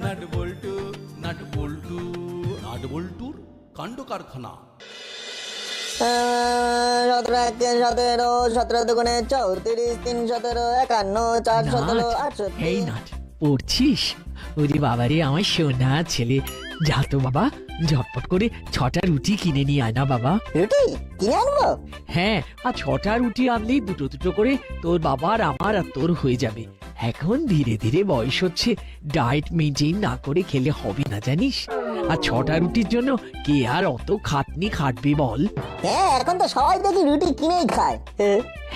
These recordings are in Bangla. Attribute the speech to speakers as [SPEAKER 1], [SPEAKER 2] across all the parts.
[SPEAKER 1] নাট বল্টু নাট বল্টু নাট বল্টুর কাণ্ড কারখানা।
[SPEAKER 2] 17 17 দুগুণে 34, 3 17 51 4 17 68।
[SPEAKER 3] এই নাট পড়ছিস? ওরে বাবারে আমার সোনা ছেলে, যা তো বাবা ঝটপট করে 6টা রুটি কিনে নিয়ে আয় না বাবা।
[SPEAKER 2] রুটি কিনে আনবো?
[SPEAKER 3] হ্যাঁ, আর 6টা রুটি আনলেই দুটো দুটো করে তোর বাবার আমার আর তোর হয়ে যাবে। এখন ধীরে ধীরে বয়স হচ্ছে, ডায়েট মেনটেন না করে খেলে হবে না জানিস। আর 6টা রুটির জন্য কে আর অত খাটনি খাটবে বল?
[SPEAKER 2] হ্যাঁ, এখন তো সবাই দেখি রুটি কিনেই খায়।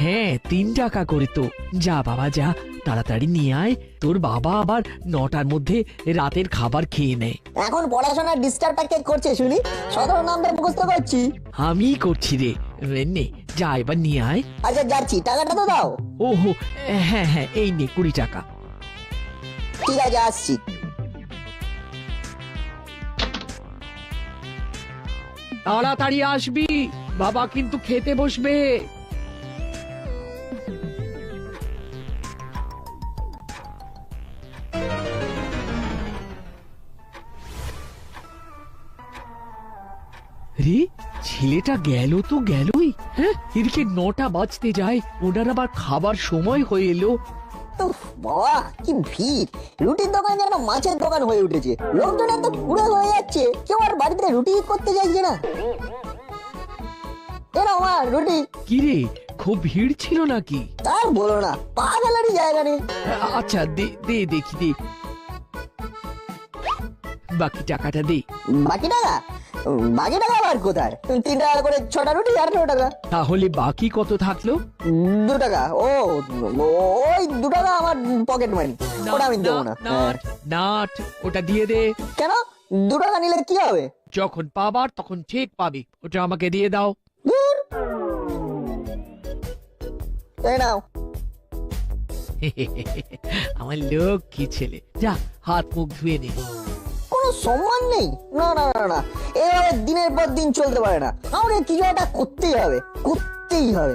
[SPEAKER 3] হ্যাঁ, 3 টাকা করে তো। যা বাবা যা, তাড়াতাড়ি নিয়ে আয়, তোর বাবা আবার 9টার মধ্যে রাতের খাবার খেয়ে নেয়।
[SPEAKER 2] এখন পড়াশোনার ডিস্টার্বটা কে করছে শুনি? 17 নাম্বার মুখস্থ করছি।
[SPEAKER 3] আমি করছি রে। নে যা এবার নিয়ে আয়।
[SPEAKER 2] আচ্ছা যাচ্ছি, টাকাটা তো দাও।
[SPEAKER 3] ওহো, হ্যাঁ হ্যাঁ, এই নে 20 টাকা।
[SPEAKER 2] ঠিক আছে, আসছি।
[SPEAKER 3] তাড়াতাড়ি আসবি, বাবা কিন্তু খেতে বসবে। রে, ছেলেটা গেল তো গেলই। হ্যাঁ, এদিকে 9টা বাজতে যায়, ওনার আবার খাবার সময় হয়ে এলো।
[SPEAKER 2] উফ, বাবা কি ভিড়! রুটির দোকান যেন মাছের দোকান হয়ে উঠেছে। লোকজন এত পুরো হয়ে যাচ্ছে, কেউ আর বাড়িতে রুটি করতে চাইছে না। এরা আমার রুটি।
[SPEAKER 3] কি রে, খুব ভিড় ছিল নাকি?
[SPEAKER 2] তার বলো না, পা ফেলারই জায়গা নেই।
[SPEAKER 3] আচ্ছা দে দে, দেখি দে, বাকি টাকাটা দে।
[SPEAKER 2] বাকি টাকা? বাকি টাকা আবার কোথায়? 3 টাকা করে 6টা রুটি, 18 টাকা।
[SPEAKER 3] তাহলে বাকি কত থাকলো?
[SPEAKER 2] 2 টাকা। ওই 2 টাকা আমার পকেট মানি, ওটা আমি দেবো না।
[SPEAKER 3] নাট নাট, ওটা দিয়ে দে।
[SPEAKER 2] কেন? 2 টাকা নিলে কি হবে?
[SPEAKER 3] যখন পাবার তখন ঠিক পাবি, ওটা আমাকে দিয়ে দাও।
[SPEAKER 2] ধুর। এই নাও।
[SPEAKER 3] আমার লক্ষ্মী ছেলে, যা হাত মুখ ধুয়ে নে।
[SPEAKER 2] কোনো সম্মান নেই? না না না না, এভাবে দিনের পর দিন চলতে পারে না। আমাকে কিছু একটা করতেই হবে, করতেই হবে।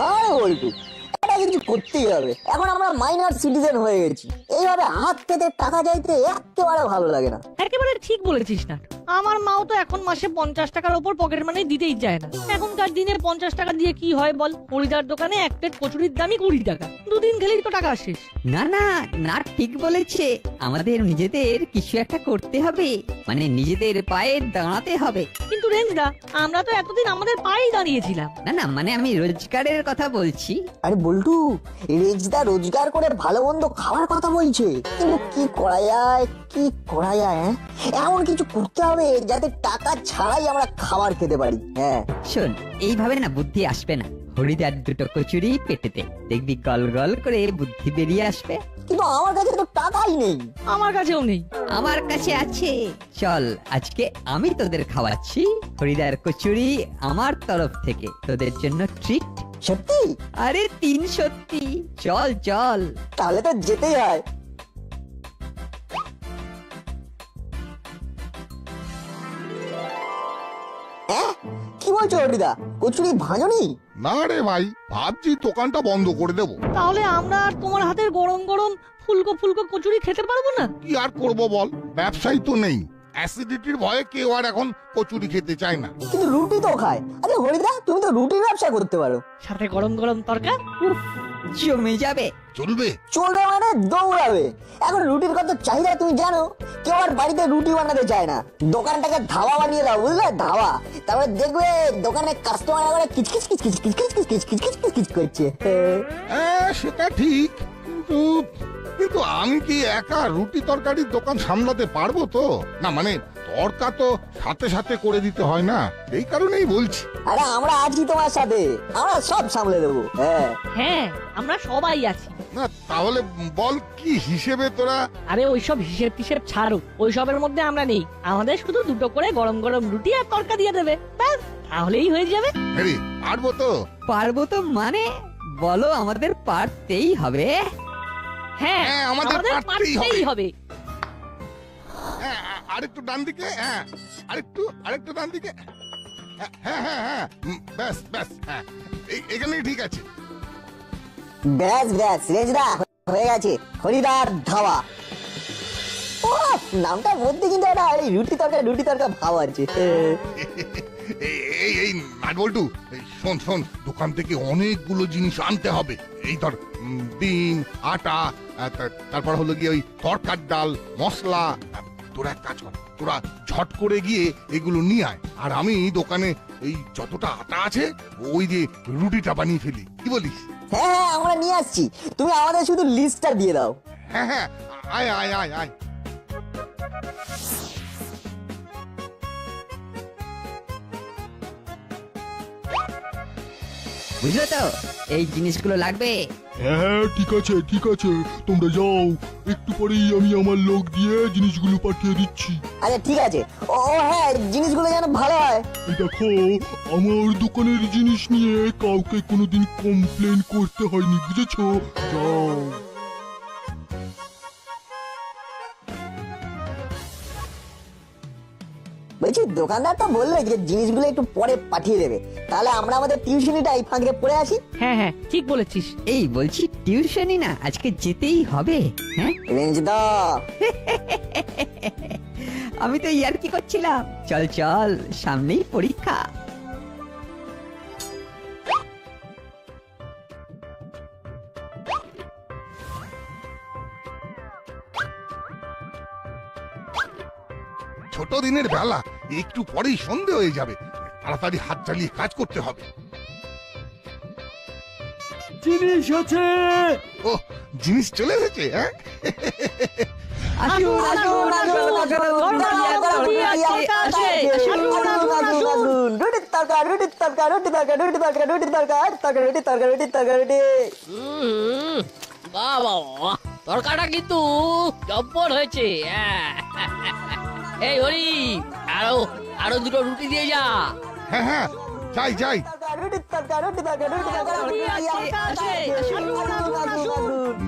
[SPEAKER 2] না বলটু, এটা কিছু করতেই হবে। এখন আমরা মাইনর সিটিজেন হয়ে গেছি, এইভাবে হাত পেতে টাকা চাইতে একেবারে ভালো লাগে না।
[SPEAKER 4] একেবারে ঠিক বলেছিস না। আমার মাও তো এখন মাসে 50 টাকার উপর পকেট মানি দিতেই চায় না। এখনকার দিনে 50 টাকা দিয়ে কি হয় বল? হরিদার দোকানে এক প্লেট কচুরির দামই 20 টাকা। দুদিন খেলেই তো টাকা শেষ।
[SPEAKER 5] না না না, ঠিক বলেছে। আমাদের নিজেদের কিছু একটা করতে হবে, মানে নিজেদের পায়ে দাঁড়াতে হবে।
[SPEAKER 4] কিন্তু রেঞ্জদা, আমরা তো এতদিন আমাদের পায়েই দাঁড়িয়েছিলাম।
[SPEAKER 5] না না, মানে আমি রোজগারের কথা বলছি।
[SPEAKER 2] আরে বল্টু, রেজদা রোজগার করে ভালো মন্দ খাওয়ার কথা বলছে, কিন্তু কি করা যায়, কি করা যায়? এমন কিছু করতে হবে যাতে টাকা ছাড়াই আমরা খাবার খেতে পারি। হ্যাঁ
[SPEAKER 5] শোন, এইভাবে না বুদ্ধি আসবে না। হরিদার 2টো কচুরি পেটেতে, দেখবি গল গল করে বুদ্ধি বেরিয়ে আসবে।
[SPEAKER 2] কিন্তু আমার কাছে তো টাকাই নেই।
[SPEAKER 4] আমার কাছেও নেই।
[SPEAKER 5] আমার কাছে আছে। চল, আজকে আমি তোদের খাওয়াচ্ছি। হরিদার কচুরি আমার তরফ থেকে তোদের জন্য ট্রিট।
[SPEAKER 2] সত্যি?
[SPEAKER 5] আরে 3 সত্যি। চল চল।
[SPEAKER 2] তাহলে তো যেতেই হয়। কি বলছো হরিদা, কচুরি ভাঙনি?
[SPEAKER 6] না রে ভাই, ভাবছি দোকানটা বন্ধ করে দেব।
[SPEAKER 4] তাহলে আমরা আর তোমার হাতের গরম গরম ফুলকো ফুলকো কচুরি খেতে পারবো না?
[SPEAKER 6] কি আর করব বল, ব্যবসায়ী তো নেই। অ্যাসিডিটির ভয়ে কেউ আর এখন কচুরি খেতে চায় না।
[SPEAKER 2] কিন্তু রুটি তো খায়। আরে হরিদা, তুমি তো রুটির ব্যবসা করতে পারো।
[SPEAKER 4] সাথে গরম গরম তরকা।
[SPEAKER 5] জমে যাবে।
[SPEAKER 6] চলবে?
[SPEAKER 2] চলবে মানে দৌড়াবে। এখন রুটির কত চাহিদা তুমি জানো? কেউ আর বাড়িতে রুটি বানাতে চায় না। দোকানটাকে ধাবা বানিয়ে দাও, বুঝলে? ধাবা। তারপরে দেখবে দোকানে কাস্টমার করে কিচকিচ কিচকিচ কিচকিচ কিচকিচ কিচকিচ কিচকিচ করছে।
[SPEAKER 6] হ্যাঁ সেটা ঠিক, কিন্তু কিন্তু আমি কি একা রুটি তরকারির দোকান সামলাতে পারবো তো? না মানে তরকা তো সাথে সাথে করে দিতে হয় না, এই কারণেই বলছি।
[SPEAKER 2] আরে আমরা আছি তোমার সাথে, আমরা সব সামলে দেবো। হ্যাঁ
[SPEAKER 4] হ্যাঁ, আমরা সবাই আছি।
[SPEAKER 6] না তাহলে বল কি হিসেবে তোরা?
[SPEAKER 4] আরে ওইসব হিসেব টিসেব ছাড়ো, ওইসবের মধ্যে আমরা নেই। আমাদের শুধু 2টো করে গরম গরম রুটি আর তরকা দিয়ে দেবে, ব্যাস, তাহলেই হয়ে যাবে।
[SPEAKER 6] আরে পারবো তো?
[SPEAKER 5] পারবো তো মানে? বলো, আমাদের পারতেই হবে।
[SPEAKER 4] হ্যাঁ,
[SPEAKER 6] হ্যাঁ, আমাদের পারতেই
[SPEAKER 4] পারতেই হবে।
[SPEAKER 6] হ্যাঁ, আরেকটু ডান দিকে। হ্যাঁ, আরেকটু ডান দিকে। হ্যাঁ হ্যাঁ হ্যাঁ, ব্যাস ব্যাস, হ্যাঁ এখানেই ঠিক আছে।
[SPEAKER 2] ব্যাস ব্যাস রেজদা হয়ে গেছে হরিদার ধাবা। ও নামটা মধ্যে কিন্তু একটা এই রুটি তরকা ভাব আছে।
[SPEAKER 6] এই নাটবল্টু, শোন শোন, দোকান থেকে অনেকগুলো জিনিস আনতে হবে। এই ধর ডিম, আটা, তারপর হলো গিয়ে ওই তরকার ডাল, মশলা। তোরা এক কাজ কর, তোরা ঝট করে গিয়ে এগুলো নিয়ে আয়, আর আমি দোকানে এই যতটা আটা আছে ওই যে রুটিটা বানিয়ে ফেলি, কি বলিস?
[SPEAKER 2] হ্যাঁ আমরা নিয়ে আসছি, তুমি আমাদের শুধু লিস্টটা দিয়ে দাও।
[SPEAKER 6] হ্যাঁ, আয় আয় আয় আয়।
[SPEAKER 5] বুঝলো তো, এই জিনিসগুলো লাগবে।
[SPEAKER 7] হ্যাঁ ঠিক আছে তোমরা যাও, একটু পরেই আমি আমার লোক দিয়ে জিনিসগুলো পাঠিয়ে দিচ্ছি।
[SPEAKER 2] আচ্ছা ঠিক আছে। ও হ্যাঁ জিনিসগুলো যেন ভালো হয়।
[SPEAKER 7] এই দেখো, আমার দোকানের জিনিস নিয়ে কাউকে কোনোদিন কমপ্লেন করতে হয়নি, বুঝেছো? যাও।
[SPEAKER 2] বলছি দোকানদার তো বললো যে জিনিসগুলো একটু পরে পাঠিয়ে দেবে, তাহলে আমরা আমাদের টিউশনিটা এই ফাঁকে পড়ে আসি।
[SPEAKER 4] হ্যাঁ হ্যাঁ ঠিক বলেছিস।
[SPEAKER 5] এই বলছি, টিউশনই না আজকে যেতেই হবে? হ্যাঁ,
[SPEAKER 2] রেঞ্জদা
[SPEAKER 5] আমি তো ইয়ার্কি করছিলাম। চল চল, সামনেই পরীক্ষা।
[SPEAKER 6] ছোট দিনের বেলা, একটু পরেই সন্ধে হয়ে যাবে, তাড়াতাড়ি হাত চালিয়ে কাজ করতে হবে।
[SPEAKER 7] জিনিস আছে।
[SPEAKER 6] ও, জিনিস চলে এসেছে? হ্যাঁ,
[SPEAKER 5] আসুন আসুন আসুন,
[SPEAKER 2] রুটির তরকা।
[SPEAKER 4] বাবা তরকাটা কিন্তু জব্বর হয়েছে। এই হরি, আরো দুটো রুটি দিয়ে যা।
[SPEAKER 6] হ্যাঁ, যাই।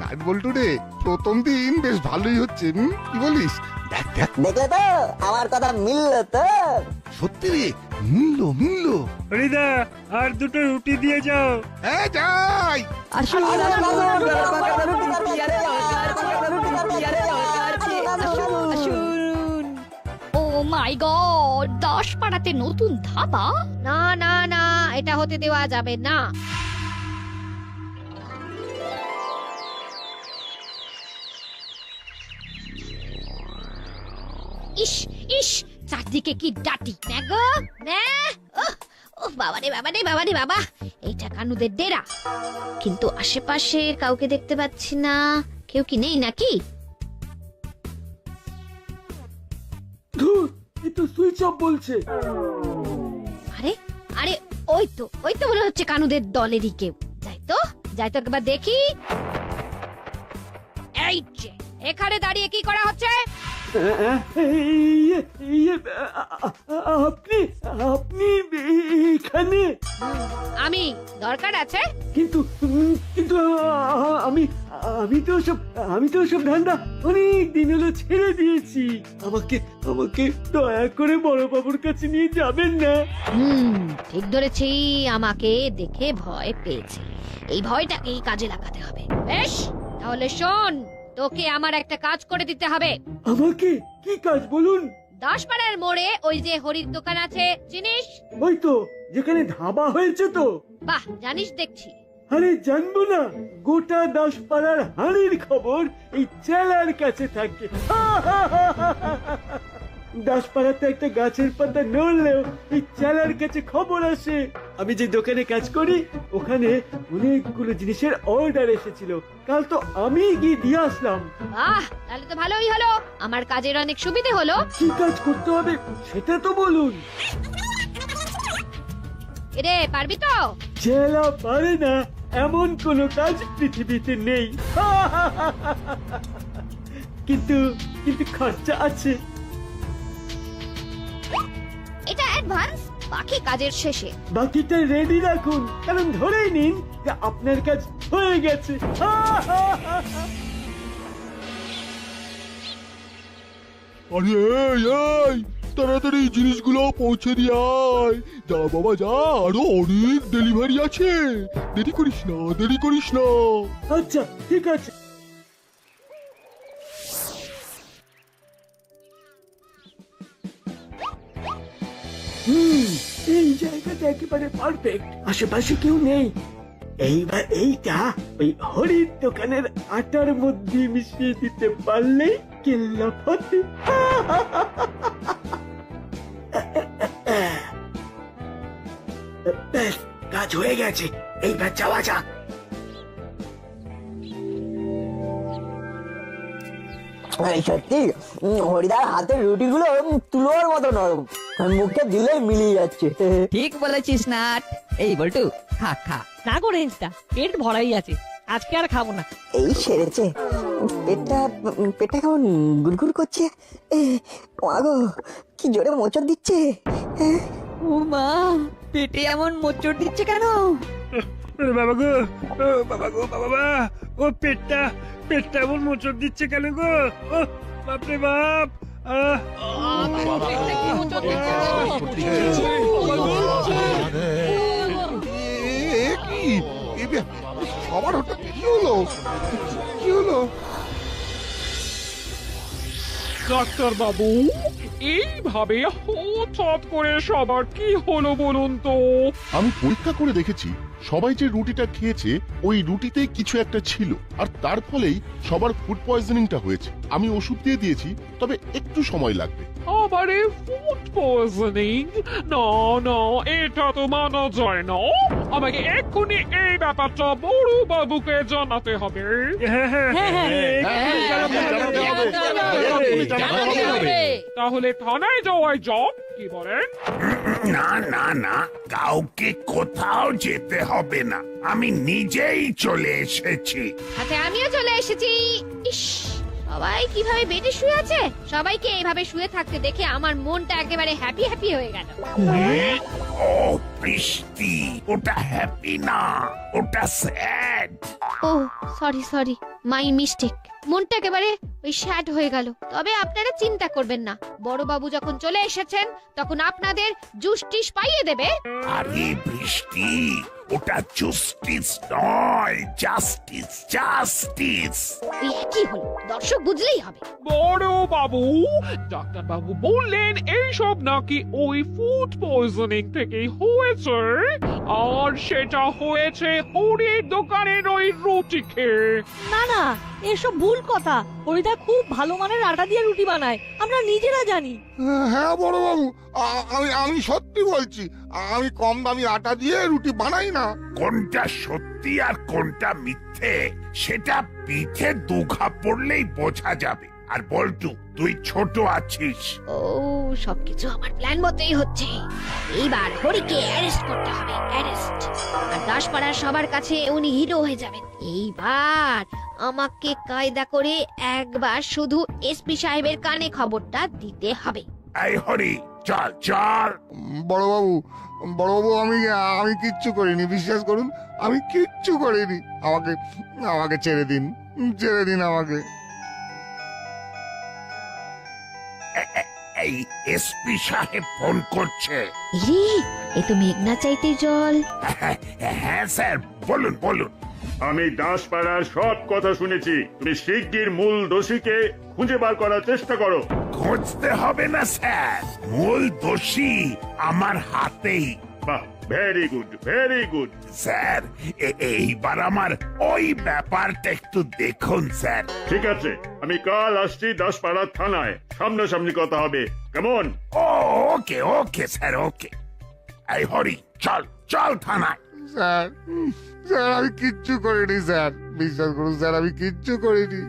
[SPEAKER 6] নাটবল্টু রে, প্রথম দিন বেশ ভালোই হচ্ছে, কি বলিস? দেখ
[SPEAKER 2] দেখলে তো আমার কথা মিললো তো।
[SPEAKER 6] সত্যি রে, মিললো।
[SPEAKER 8] হরিদা, আর দুটো রুটি দিয়ে যাও।
[SPEAKER 6] হ্যাঁ, যাই।
[SPEAKER 5] আসুন আসুন।
[SPEAKER 9] ও মাই গড, 10 পাড়াতে নতুন ধাবা? না না না, এটা হতে দেওয়া যাবে না। ইস ইস, চারদিকে কি ডাটি গো। ও বাবারে বাবা, এইটা কানুদের ডেরা, কিন্তু আশেপাশে কাউকে দেখতে পাচ্ছি না। কেউ কি নেই নাকি?
[SPEAKER 7] সুইচ অফ বলছে।
[SPEAKER 9] আরে আরে, ওই তো মনে হচ্ছে কানুদের দলেরই কেউ। যাই তো একবার দেখি। এই যে, এখানে দাঁড়িয়ে কি করা হচ্ছে?
[SPEAKER 7] আপনি এখানে?
[SPEAKER 9] আমি দরকার আছে?
[SPEAKER 7] কিন্তু আমি তো সব ধান্দা অনেক দিন হলো ছেড়ে দিয়েছি। আমাকে দয়া করে বড় বাবুর কাছে নিয়ে যাবেন না?
[SPEAKER 9] ঠিক ধরেছি, আমাকে দেখে ভয় পেয়েছে। এই ভয়টাকেই কাজে লাগাতে হবে। বেশ, তাহলে শোন, তোকে আমার একটা কাজ করে দিতে হবে।
[SPEAKER 7] আমাকে কি কাজ বলুন?
[SPEAKER 9] 10 পাড়ার মোড়ে ওই যে হরির দোকান আছে, চিনিস?
[SPEAKER 7] ওই তো, যেখানে ধাবা হয়েছে তো।
[SPEAKER 9] বাহ, জানিস দেখছি।
[SPEAKER 7] আরে জানবো না, গোটা 10 পাড়ার হাড়ির খবর এই চেলার কাছে থাকে। 10 পাড়াতে একটা গাছের পাতা নড়লেও এই চেলার কাছে খবর আসে। আমি যে দোকানে কাজ করি, ওখানে অনেকগুলো জিনিসের অর্ডার এসেছিল, কাল তো আমি গিয়ে দিয়ে আসলাম।
[SPEAKER 9] বাহ, তাহলে তো ভালোই হলো, আমার কাজের অনেক সুবিধে হলো।
[SPEAKER 7] কি কাজ করতে হবে সেটা তো বলুন।
[SPEAKER 9] এরে, পারবি তো?
[SPEAKER 7] চেলা পারে না এমন কোনো কাজ পৃথিবীতে নেই। কিন্তু খরচা আছে।
[SPEAKER 9] এটা অ্যাডভান্স, বাকি কাজের শেষে।
[SPEAKER 7] বাকিটা রেডি রাখুন, কারণ ধরেই নিন যে আপনার কাজ হয়ে গেছে। আরে এই
[SPEAKER 10] তাড়াতাড়ি জিনিসগুলো পৌঁছে দিয়ে আয়। যা বাবা যা, আরো অনেক ডেলিভারি আছে। দেরি করিস না, দেরি করিস না।
[SPEAKER 7] আচ্ছা ঠিক আছে। এই জায়গাটা একেবারে পারফেক্ট, আশেপাশে কেউ নেই। এইবার এইটা ওই হরির দোকানের আটার মধ্যে মিশিয়ে দিতে পারলেই কেল্লা ফতে। ব্যাস, কাজ হয়ে গেছে, এইবার যাওয়া যাক।
[SPEAKER 2] সত্যি হরিদার হাতের রুটিগুলো তুলোর মতো নরম, মুখে দিলেই মিলিয়ে যাচ্ছে।
[SPEAKER 5] ঠিক বলেছিস নাট। এই বল্টু, খা খা।
[SPEAKER 4] না করে রেঞ্জটা, পেট ভরাই আছে, আজকে আর খাবো না।
[SPEAKER 2] এই সেরেছে, পেটটা পেটটা কেমন গুড়গুড় করছে। মাগো কি জোরে মোচড় দিচ্ছে।
[SPEAKER 5] ও মা, পেটে এমন মোচড় দিচ্ছে কেন?
[SPEAKER 8] বাবা গো, ও বাবা গো, বাবা, ও পেটটা এমন মোচড় দিচ্ছে কেন গো? ও বাপরে বাপ।
[SPEAKER 6] সবার হঠাৎ কি হলো? কি হলো?
[SPEAKER 11] ডাক্তার বাবু, এইভাবে হঠাৎ করে সবার কি হলো বলুন তো?
[SPEAKER 10] আমি পরীক্ষা করে দেখেছি, সবাই যে রুটিটা খেয়েছে ওই রুটিতে কিছু একটা ছিল, আর তার ফলেই সবার ফুড পয়জনিংটা হয়েছে। আমি ওষুধ দিয়ে দিয়েছি, তবে একটু সময় লাগবে।
[SPEAKER 11] আবারে ফুড পয়জনিং? না না, এটা তো মানা যায় না। আমাকে এক্ষুনি এই ব্যাপারটা বড় বাবুকে জানাতে হবে। তাহলে থানায় যাওয়াই যাও, কি বলেন?
[SPEAKER 12] না না না, কাউকে কোথাও যেতে হবে না, আমি নিজেই চলে এসেছি।
[SPEAKER 9] আচ্ছা, আমিও চলে এসেছি। ইস, সবাই কিভাবে বেডে শুয়ে আছে। সবাইকে এইভাবে শুয়ে থাকতে দেখে আমার মনটা একেবারে হ্যাপি হ্যাপি হয়ে গেল।
[SPEAKER 12] ও বৃষ্টি, ওটা হ্যাপি না, ওটা স্যাড।
[SPEAKER 9] ও সরি সরি, মাই মিস্টেক। মনটা একেবারে ওই স্যাড হয়ে গেল। তবে আপনারা চিন্তা করবেন না, বড় বাবু যখন চলে এসেছেন তখন আপনাদের জুস্টিস পাইয়ে দেবে।
[SPEAKER 12] আরে বৃষ্টি, ওটা জাস্টিস নয়, জাস্টিস জাস্টিস।
[SPEAKER 9] এই একই হলো, দর্শক বুঝলেই হবে।
[SPEAKER 11] বড় বাবু, ডাক্তার বাবু বললেন এইসব নাকি ওই ফুড পয়জনিং থেকেই হয়েছে, আর সেটা হয়েছে হরির দোকানের ওই রুটি খেয়ে।
[SPEAKER 4] না না, এসব ভুল কথা। হরিদা খুব ভালো মানের আটা দিয়ে রুটি বানায়, আমরা নিজেরা জানি।
[SPEAKER 6] হ্যাঁ বড় বাবু, আমি সত্যি বলছি, আমি কম দামি আটা দিয়ে রুটি বানাই না।
[SPEAKER 12] কোনটা সত্যি আর কোনটা মিথ্যে সেটা পিঠে দুঘা পড়লেই বোঝা যাবে। আর বল্টু, তুই ছোট আছিস।
[SPEAKER 9] ও, সবকিছু আমার প্ল্যান মতোই হচ্ছে। এইবার হরিকে অ্যারেস্ট করতে হবে, অ্যারেস্ট। আর দাসপাড়ার সবার কাছে উনি হিরো হয়ে যাবেন। এইবার আমাকে কায়দা করে একবার শুধু এসপি সাহেবের কানে খবরটা দিতে হবে।
[SPEAKER 12] এই হরি, চল চল।
[SPEAKER 6] বড় বাবু, আমি কিচ্ছু করিনি, বিশ্বাস করুন, আমি কিচ্ছু করিনি। আমাকে ছেড়ে দিন, আমাকে।
[SPEAKER 12] এই এসপি সাহেব ফোন করছে।
[SPEAKER 9] এ তো মেঘনা চাইতে জল।
[SPEAKER 12] হ্যাঁ স্যার, বলুন বলুন।
[SPEAKER 13] আমি দাসপাড়ার সব কথা শুনেছি। তুমি শিগগির মূল দোষীকে খুঁজে বার করার চেষ্টা করো।
[SPEAKER 12] খুঁজতে হবে না স্যার, মূল দোষী আমার হাতেই।
[SPEAKER 13] বাহ, very good, very good.
[SPEAKER 12] Sir, এইবার আমার ওই ব্যাপারটা একটু দেখুন স্যার।
[SPEAKER 13] ঠিক আছে, আমি কাল আসছি দাসপাড়া থানায়, সামনাসামনি কথা হবে, কেমন?
[SPEAKER 12] ওকে ওকে স্যার, ওকে। এই হরি, চল চল থানায়।
[SPEAKER 6] স্যার, আমি কিচ্ছু করিনি স্যার, বিশ্বাস করুন স্যার, আমি কিচ্ছু করিনি।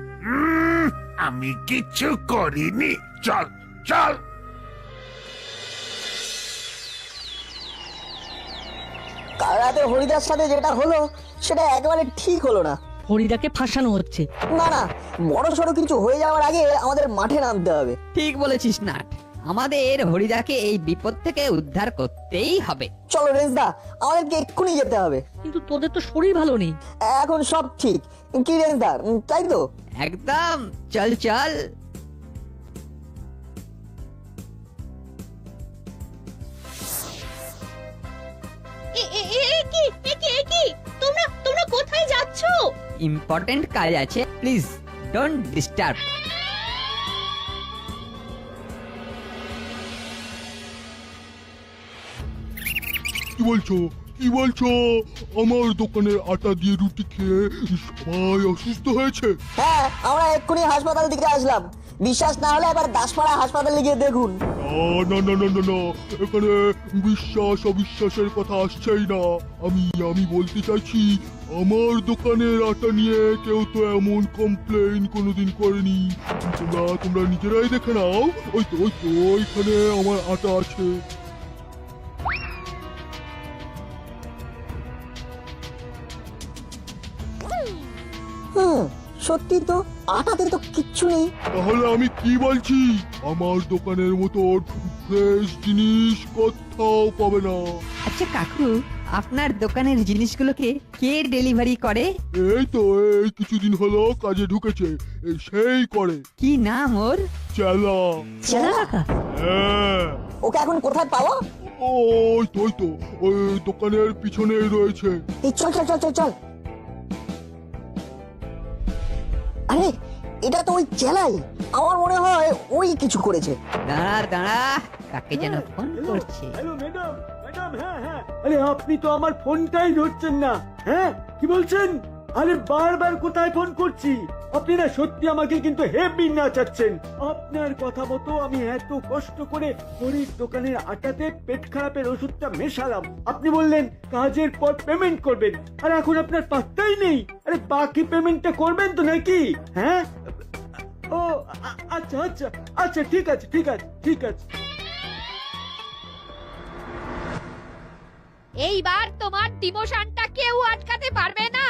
[SPEAKER 12] আমি কিচ্ছু করিনি, চল চল।
[SPEAKER 2] কাল রাতে হরিদার সাথে যেটা হলো সেটা একেবারে ঠিক হলো না।
[SPEAKER 4] হরিদাকে ফাঁসানো হচ্ছে।
[SPEAKER 2] না না, বড় সড়ো কিছু হয়ে যাওয়ার আগে আমাদের মাঠে নামতে হবে।
[SPEAKER 5] ঠিক বলেছিস নাট, আমাদের হরিদাকে এই বিপদ থেকে উদ্ধার করতেই হবে।
[SPEAKER 2] চলো রেঞ্জদা, আমাদেরকে এক্ষুনি যেতে হবে।
[SPEAKER 4] কিন্তু তোদের তো শরীর ভালো নেই।
[SPEAKER 2] এখন সব ঠিক কি রেঞ্জদা, তাই তো?
[SPEAKER 5] একদম, চল চল। ইম্পর্টেন্ট কাজ আছে, প্লিজ ডোন্ট ডিস্টার্ব।
[SPEAKER 10] কি বলছো কি বলছো? আমার দোকানের আটা দিয়ে রুটি খেয়ে সবাই অসুস্থ হয়েছে?
[SPEAKER 2] হ্যাঁ, আমরা এক্ষুনি হাসপাতাল থেকে আসলাম। বিশ্বাস না হলে এবার দাসপাড়া হাসপাতালে গিয়ে দেখুন।
[SPEAKER 10] না না না না না, এখানে বিশ্বাস অবিশ্বাসের কথা আসছেই না। আমি বলতে চাইছি, আমার দোকানের আটা নিয়ে কেউ তো এমন কমপ্লেইন কোনোদিন করেনি। তোমরা নিজেরাই দেখে নাও। ওই তো ওইখানে আমার আটা আছে।
[SPEAKER 2] সত্যি তো, আটাতে তো কিচ্ছু নেই।
[SPEAKER 10] তাহলে আমি কি বলছি, আমার দোকানের মতো ফ্রেশ জিনিস কোথাও পাবে না।
[SPEAKER 5] আচ্ছা কাকু, আপনার দোকানের জিনিসগুলোকে কে ডেলিভারি করে?
[SPEAKER 10] এই কিছুদিন হলো কাজে ঢুকেছে, সেই করে।
[SPEAKER 5] কি নাম ওর?
[SPEAKER 10] চেলা। হ্যাঁ।
[SPEAKER 2] ওকে এখন কোথায় পাবো?
[SPEAKER 10] ওই তো ওই দোকানের পিছনেই রয়েছে।
[SPEAKER 2] চল চল চল চল চল। আরে, এটা তো ওই চেলাই। আমার মনে হয় ওই কিছু করেছে।
[SPEAKER 5] দাঁড়া, কাকে যেন ফোন করছে।
[SPEAKER 7] হ্যালো ম্যাডাম, ম্যাডাম, হ্যাঁ হ্যাঁ। আরে আপনি তো আমার ফোনটাই ধরছেন না। হ্যাঁ, কি বলছেন? আরে বারবার কোথায় ফোন করছি। আপনি না সত্যি আমাকে কিন্তু হেভি নাচাচ্ছেন। আপনার কথা মতো আমি এত কষ্ট করে হরির দোকানের আটাতে পেট খারাপের ওষুধটা মেশালাম। আপনি বললেন কাজের পর পেমেন্ট করবেন, আর এখন আপনার পাত্তাই নেই। আরে বাকি পেমেন্টটা করবেন তো নাকি? হ্যাঁ, ও আচ্ছা আচ্ছা আচ্ছা, ঠিক আছে ঠিক আছে ঠিক আছে।
[SPEAKER 9] এইবার তোমার ডিমোশনটা কেউ আটকাতে পারবে না।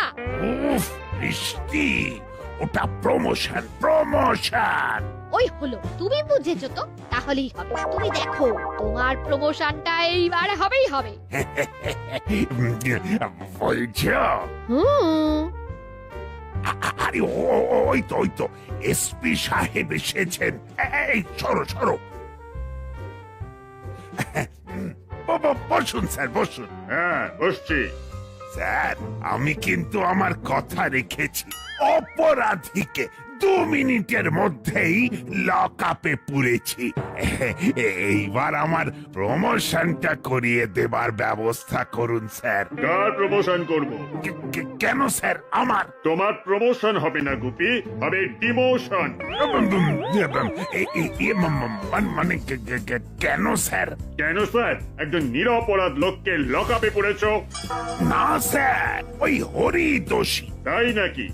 [SPEAKER 12] উফ, বৃষ্টি, ওটা প্রমোশন প্রমোশন।
[SPEAKER 9] ওই হলো, তুমি বুঝেছো তো, তাহলেই হবে। তুমি দেখো, তোমার প্রমোশনটা এইবার হবেই হবে।
[SPEAKER 12] বলছো? আরে ওই তো এসপি সাহেব এসেছেন। এই সরো। বসুন স্যার, বসুন।
[SPEAKER 13] হ্যাঁ, বসছি।
[SPEAKER 12] স্যার, আমি কিন্তু আমার কথা রেখেছি। অপরাধীকে 2 মিনিটের মধ্যেই লক আপে পুরেছি। এইবার আমার প্রমোশনটা করিয়ে দেবার ব্যবস্থা করুন স্যার।
[SPEAKER 13] কার প্রমোশন করব?
[SPEAKER 12] কেন স্যার? আমার?
[SPEAKER 13] তোমার প্রমোশন হবে না গুপি, হবে ডিমোশন।
[SPEAKER 12] মানে কেন স্যার?
[SPEAKER 13] কেন স্যার? একজন নিরপরাধ লোককে লক আপে পড়েছো।
[SPEAKER 12] না স্যার, ওই হরি দোষী।
[SPEAKER 13] তাই নাকি?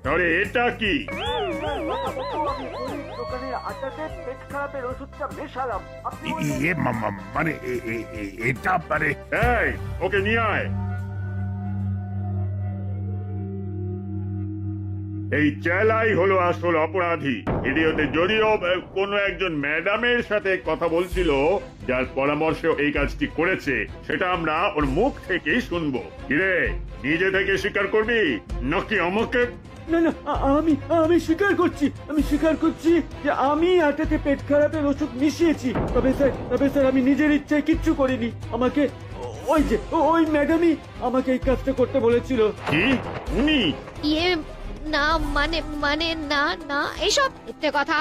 [SPEAKER 13] তাহলে এটা কি?
[SPEAKER 7] দোকানের আটাতে পেট খারাপের ওষুধটা মেশালাম।
[SPEAKER 12] মানে এটা পারে।
[SPEAKER 13] এই, ওকে নিয়ে আয়। এই চেলাই হলো আসল অপরাধী। ভিডিওতে যদিও কোনো একজন ম্যাডামের সাথে কথা বলছিল, যার পরামর্শে এই কাজটি করেছে, সেটা আমরা ওর মুখ থেকেই শুনবো। কিরে, নিজে থেকে স্বীকার করবি নাকি আমাকে?
[SPEAKER 7] না না, আমি স্বীকার করছি যে আমি আটাতে পেট খারাপের ওষুধ মিশিয়েছি। তবে স্যার আমি নিজের ইচ্ছায় কিচ্ছু করিনি। আমাকে ওই ম্যাডামই আমাকে এই কাজটা করতে বলেছিল।
[SPEAKER 13] কি? উনি?
[SPEAKER 9] না মানে না, এসব মিথ্যে কথা।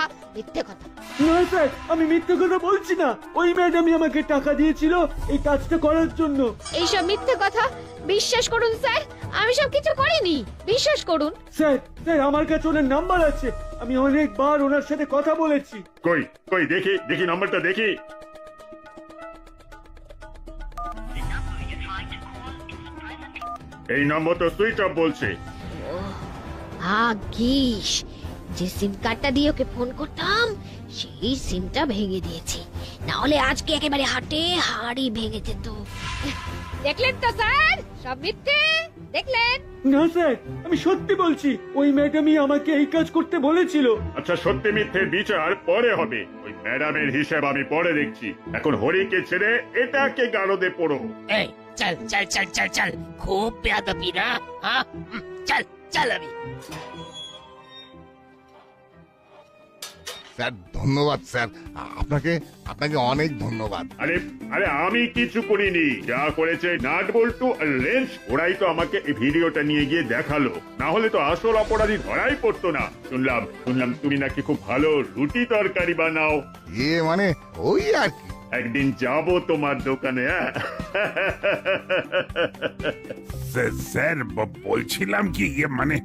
[SPEAKER 7] না স্যার, আমি মিথ্যে কথা বলছি না। ওই ম্যাডামই আমাকে টাকা দিয়েছিল এই কাজটা করার জন্য।
[SPEAKER 9] এইসব মিথ্যে কথা বিশ্বাস করুন স্যার, আমি সব কিছু করিনি, বিশ্বাস করুন।
[SPEAKER 7] স্যার আমার কাছে ওনার নাম্বার আছে। আমি অনেকবার ওনার সাথে কথা বলেছি।
[SPEAKER 13] কই দেখি নাম্বারটা দেখি। এই নম্বর তো সুইচ অফ বলছে।
[SPEAKER 9] ভাগ্যিস, যে সিম কার্ডটা দিয়ে ওকে ফোন করতাম সেই সিমটা ভেঙে দিয়েছি, না হলে আজকে একেবারে হাড়ি ভেঙে যেত। দেখলেন তো স্যার, সব মিথ্যে। দেখলেন?
[SPEAKER 7] না স্যার, আমি সত্যি বলছি। ওই ম্যাডামই আমাকে এই কাজ করতে বলেছিল।
[SPEAKER 13] আচ্ছা, সত্যি মিথ্যের বিচার পরে হবে। ওই ম্যাডামের হিসাব আমি পরে দেখছি। এখন হরিকে ছেড়ে এটাকে গারদে পড়ো।
[SPEAKER 14] এই চল, খুব বেয়াদবি না? হ্যাঁ, চল আমি।
[SPEAKER 6] স্যার ধন্যবাদ স্যার, আপনাকে আপনাকে অনেক ধন্যবাদ।
[SPEAKER 13] আরে আরে আমি কিছু করিনি, যা করেছে নাট বল্টু আর রেঞ্জ, ওরাই তো আমাকে এই ভিডিওটা নিয়ে গিয়ে দেখালো, না হলে তো আসল অপরাধী ধরাই পড়তো না। শুনলাম তুমি নাকি খুব ভালো রুটি তরকারি বানাও।
[SPEAKER 6] মানে ওই আর কি।
[SPEAKER 13] একদিন যাব তোমার দোকানে।
[SPEAKER 12] স্যার বলছিলাম কি মানে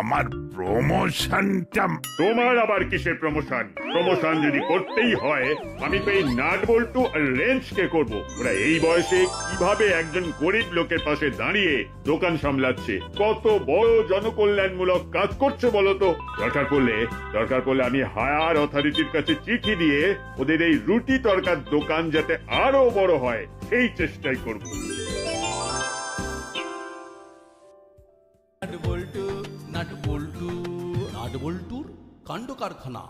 [SPEAKER 12] আমার প্রমোশনটা।
[SPEAKER 13] তোমার আবার কিসের প্রমোশন? প্রমোশন যদি করতেই হয় আমি তো এই নাট বল্টু আর রেঞ্জকে করব। ওরা এই বয়সে কিভাবে একজন গরিব লোকের পাশে দাঁড়িয়ে দোকান সামলাচ্ছে, কত বড় জনকল্যাণমূলক কাজ করছে বলো তো। দরকার পড়লে আমি হায়ার অথরিটির কাছে চিঠি দিয়ে ওদের এই রুটি তরকার দোকান যাতে আরো বড় হয় সেই চেষ্টাই করব।
[SPEAKER 1] নাট বল্টুর কাণ্ড কারখানা।